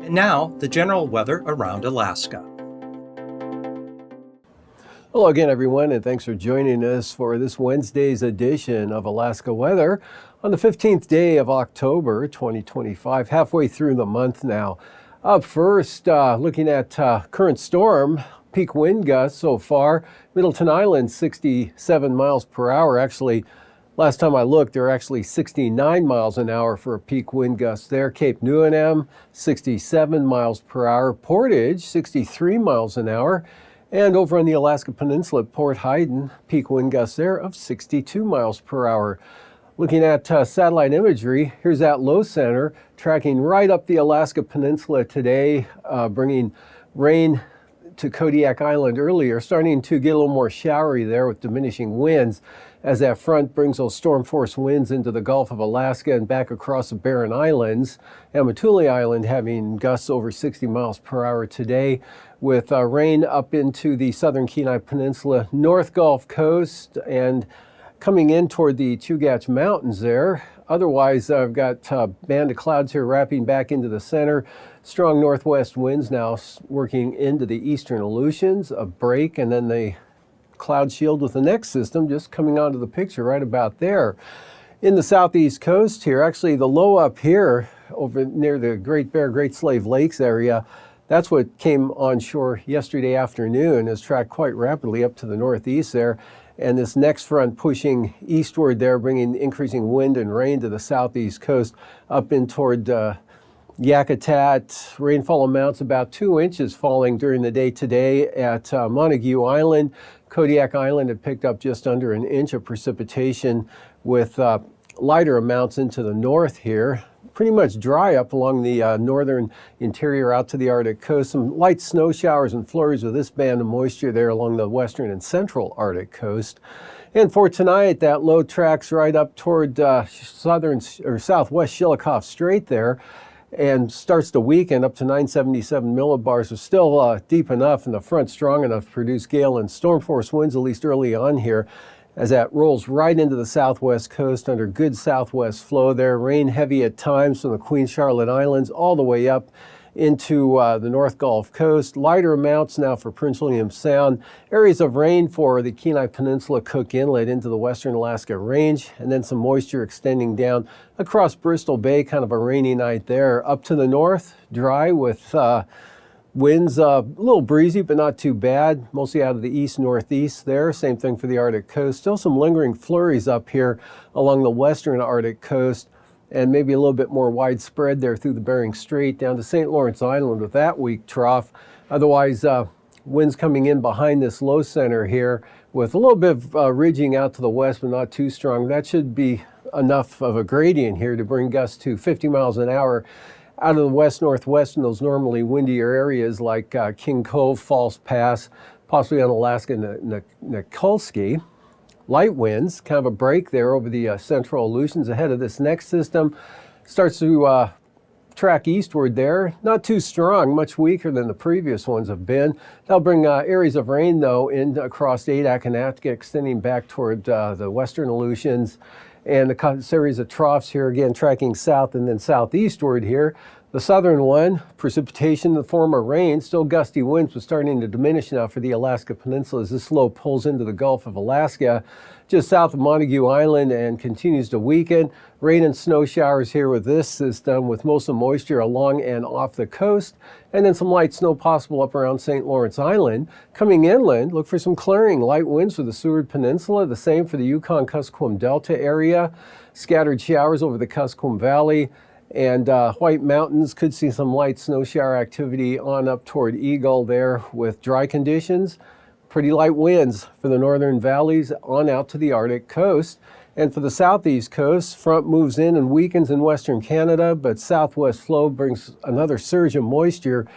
And now, the general weather around Alaska. Hello again, everyone, and thanks for joining us for this Wednesday's edition of Alaska Weather on the 15th day of October 2025, halfway through the month now. Up first, looking at current storm, peak wind gusts so far. Middleton Island, 67 miles per hour. Actually, last time I looked, they're actually 69 miles an hour for a peak wind gust there. Cape Neuenam, 67 miles per hour. Portage, 63 miles an hour. And over on the Alaska Peninsula at Port Hayden, peak wind gusts there of 62 miles per hour. Looking at satellite imagery, here's that low center tracking right up the Alaska Peninsula today, bringing rain to Kodiak Island earlier, starting to get a little more showery there with diminishing winds as that front brings those storm force winds into the Gulf of Alaska and back across the Barren Islands. Amatuli Island having gusts over 60 miles per hour today, with rain up into the southern Kenai Peninsula, North Gulf Coast, and coming in toward the Chugach Mountains there. Otherwise, I've got a band of clouds here wrapping back into the center. Strong northwest winds now working into the eastern Aleutians, a break, and then the cloud shield with the next system just coming onto the picture right about there. In the southeast coast here, actually the low up here over near the Great Bear, Great Slave Lakes area, that's what came on shore yesterday afternoon, has tracked quite rapidly up to the northeast there. And this next front pushing eastward there, bringing increasing wind and rain to the southeast coast up in toward Yakutat. Rainfall amounts about 2 inches falling during the day today at Montague Island. Kodiak Island had picked up just under an inch of precipitation, with lighter amounts into the north here. Pretty much dry up along the northern interior out to the Arctic coast. Some light snow showers and flurries with this band of moisture there along the western and central Arctic coast. And for tonight, that low tracks right up toward southern or southwest Chillicothe Strait there, and starts the weekend up to 977 millibars. So still deep enough and the front strong enough to produce gale and storm force winds, at least early on here, as that rolls right into the southwest coast under good southwest flow there. Rain heavy at times from the Queen Charlotte Islands all the way up into the North Gulf Coast. Lighter amounts now for Prince William Sound. Areas of rain for the Kenai Peninsula, Cook Inlet into the western Alaska Range, and then some moisture extending down across Bristol Bay, kind of a rainy night there. Up to the north, dry with winds a little breezy, but not too bad, mostly out of the east-northeast there. Same thing for the Arctic coast. Still some lingering flurries up here along the western Arctic coast, and maybe a little bit more widespread there through the Bering Strait down to St. Lawrence Island with that weak trough. Otherwise, winds coming in behind this low center here with a little bit of ridging out to the west, but not too strong. That should be enough of a gradient here to bring gusts to 50 miles an hour out of the west-northwest in those normally windier areas like King Cove, False Pass, possibly on Alaska, Nikolsky. Light winds, kind of a break there over the central Aleutians ahead of this next system. Starts to track eastward there. Not too strong, much weaker than the previous ones have been. That'll bring areas of rain, though, in across Adak and Atka, extending back toward the western Aleutians. And a series of troughs here, again, tracking south and then southeastward here. The southern one, precipitation in the form of rain, still gusty winds, but starting to diminish now for the Alaska Peninsula as this low pulls into the Gulf of Alaska, just south of Montague Island, and continues to weaken. Rain and snow showers here with this system, with most of the moisture along and off the coast, and then some light snow possible up around St. Lawrence Island. Coming inland, look for some clearing. Light winds for the Seward Peninsula, the same for the Yukon-Kuskokwim Delta area. Scattered showers over the Kuskokwim Valley. And White Mountains could see some light snow shower activity on up toward Eagle there with dry conditions. Pretty light winds for the northern valleys on out to the Arctic coast. And for the southeast coast, front moves in and weakens in western Canada, but southwest flow brings another surge of moisture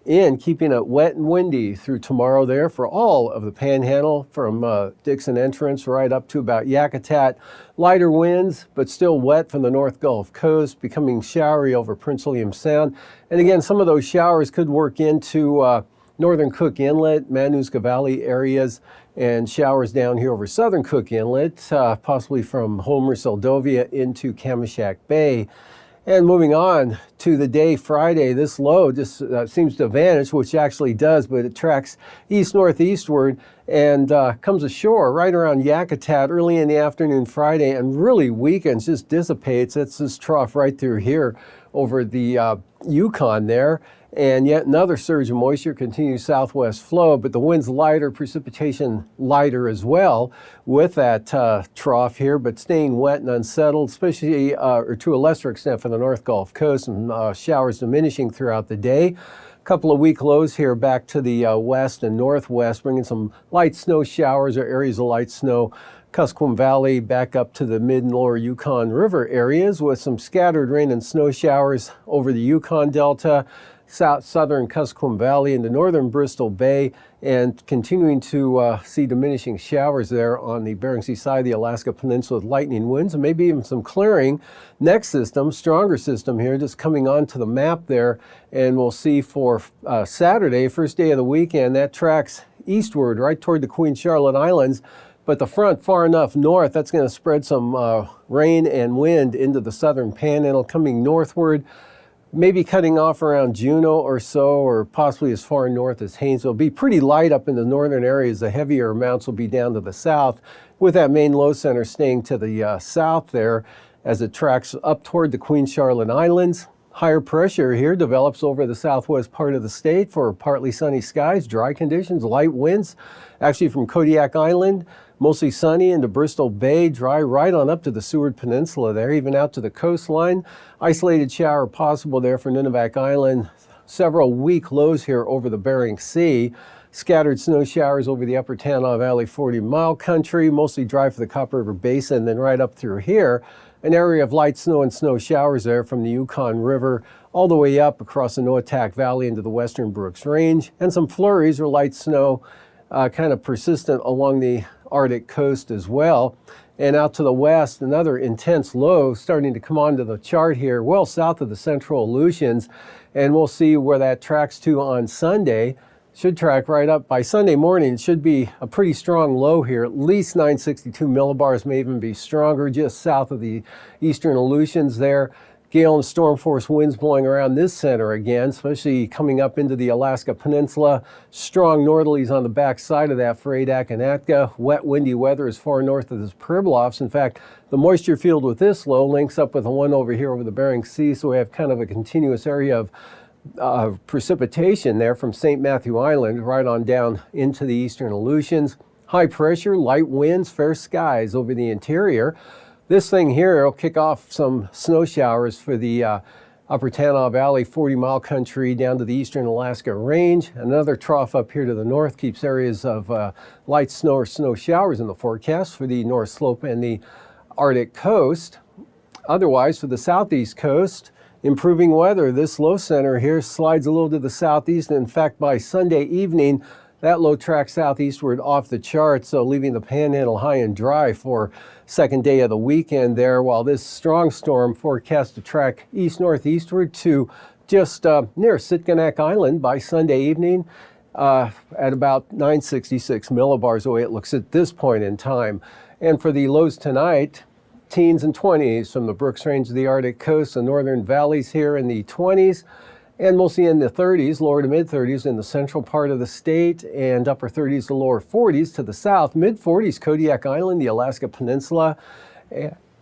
in, keeping it wet and windy through tomorrow there for all of the Panhandle from Dixon Entrance right up to about Yakutat. Lighter winds, but still wet from the North Gulf Coast, becoming showery over Prince William Sound. And again, some of those showers could work into northern Cook Inlet, Manuska Valley areas, and showers down here over southern Cook Inlet, possibly from Homer, Seldovia into Kamishak Bay. And moving on to the day Friday, this low just seems to vanish, which actually does, but it tracks east-northeastward and comes ashore right around Yakutat early in the afternoon Friday and really weakens, just dissipates. That's this trough right through here over the Yukon there. And yet another surge of moisture continues southwest flow, but the wind's lighter, precipitation lighter as well with that trough here, but staying wet and unsettled, especially or to a lesser extent for the North Gulf Coast, and showers diminishing throughout the day. A couple of weak lows here back to the west and northwest, bringing some light snow showers or areas of light snow. Kuskokwim Valley back up to the mid and lower Yukon River areas with some scattered rain and snow showers over the Yukon Delta, southern Kuskokwim Valley into northern Bristol Bay, and continuing to see diminishing showers there on the Bering Sea side of the Alaska Peninsula with lightning winds and maybe even some clearing. Next system, stronger system here, just coming onto the map there, and we'll see for Saturday, first day of the weekend, that tracks eastward right toward the Queen Charlotte Islands. But the front far enough north, that's going to spread some rain and wind into the southern panhandle, coming northward, maybe cutting off around Juneau or so, or possibly as far north as Haynesville. It'll be pretty light up in the northern areas. The heavier amounts will be down to the south, with that main low center staying to the south there as it tracks up toward the Queen Charlotte Islands. Higher pressure here develops over the southwest part of the state for partly sunny skies, dry conditions, light winds, actually from Kodiak Island, mostly sunny into Bristol Bay, dry right on up to the Seward Peninsula there, even out to the coastline. Isolated shower possible there for Nunivak Island. Several weak lows here over the Bering Sea. Scattered snow showers over the upper Tanana Valley 40-mile country, mostly dry for the Copper River Basin, then right up through here. An area of light snow and snow showers there from the Yukon River all the way up across the Noatak Valley into the western Brooks Range, and some flurries or light snow kind of persistent along the Arctic coast as well. And out to the west, another intense low starting to come onto the chart here, well south of the central Aleutians, and we'll see where that tracks to on Sunday. Should track right up by Sunday morning. It should be a pretty strong low here, at least 962 millibars, may even be stronger, just south of the eastern Aleutians there. Gale and storm force winds blowing around this center again, especially coming up into the Alaska Peninsula. Strong northerlies on the back side of that for Adak and Atka. Wet, windy weather as far north as Pribilofs. In fact, the moisture field with this low links up with the one over here over the Bering Sea, so we have kind of a continuous area of precipitation there from St. Matthew Island right on down into the eastern Aleutians. High pressure, light winds, fair skies over the interior. This thing here will kick off some snow showers for the upper Tanana Valley 40-mile country down to the eastern Alaska Range. Another trough up here to the north keeps areas of light snow or snow showers in the forecast for the North Slope and the Arctic coast. Otherwise, for the southeast coast, improving weather. This low center here slides a little to the southeast. In fact, by Sunday evening, that low tracks southeastward off the chart, so leaving the panhandle high and dry for second day of the weekend there, while this strong storm forecast to track east-northeastward to just near Sitkinak Island by Sunday evening at about 966 millibars the way it looks at this point in time. And for the lows tonight, teens and 20s from the Brooks Range of the Arctic coast, the northern valleys here in the 20s, and mostly in the 30s, lower to mid 30s in the central part of the state, and upper 30s to lower 40s to the south. Mid 40s, Kodiak Island, the Alaska Peninsula,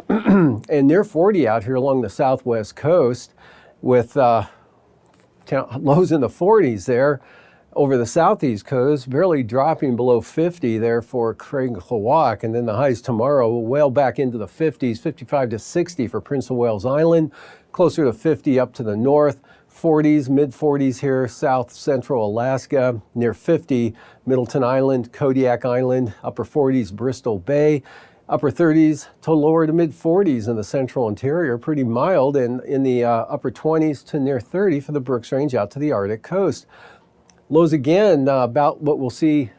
and near 40 out here along the southwest coast, with lows in the 40s there. Over the southeast coast, barely dropping below 50 there for Craig Klawak, and then the highs tomorrow well back into the 50s, 55 to 60 for Prince of Wales Island, closer to 50 up to the north, 40s, mid 40s here, south central Alaska, near 50, Middleton Island, Kodiak Island, upper 40s, Bristol Bay, upper 30s to lower to mid 40s in the central interior, pretty mild, and in the upper 20s to near 30 for the Brooks Range out to the Arctic coast. Lows again, about what we'll see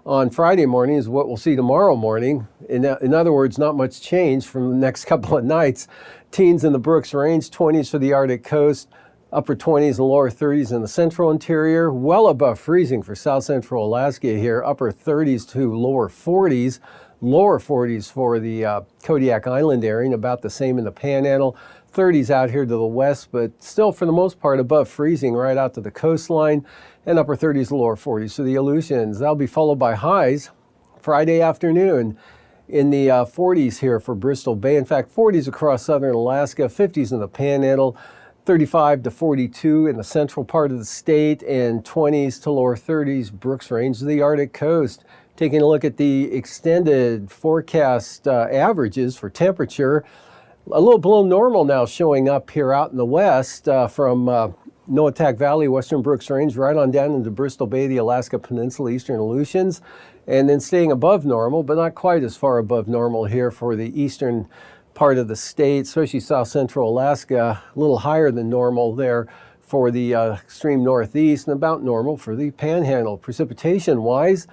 on Friday morning is what we'll see tomorrow morning. In other words, not much change from the next couple of nights. Teens in the Brooks Range, 20s for the Arctic coast, upper 20s and lower 30s in the central interior, well above freezing for south central Alaska here, upper 30s to lower 40s for the Kodiak Island area, and about the same in the Panhandle. 30s out here to the west, but still for the most part above freezing right out to the coastline, and upper 30s to lower 40s. So the Aleutians, that'll be followed by highs Friday afternoon in the 40s here for Bristol Bay. In fact, 40s across southern Alaska, 50s in the Panhandle, 35 to 42 in the central part of the state, and 20s to lower 30s Brooks Range of the Arctic coast. Taking a look at the extended forecast averages for temperature, a little below normal now showing up here out in the west from Noatak Valley, western Brooks Range, right on down into Bristol Bay, the Alaska Peninsula, eastern Aleutians, and then staying above normal, but not quite as far above normal here for the eastern part of the state, especially south central Alaska, a little higher than normal there for the extreme northeast, and about normal for the Panhandle. Precipitation-wise,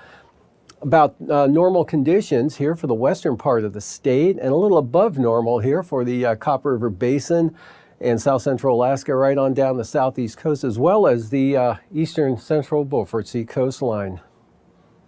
about normal conditions here for the western part of the state, and a little above normal here for the Copper River Basin and south central Alaska, right on down the southeast coast, as well as the eastern central Beaufort Sea coastline.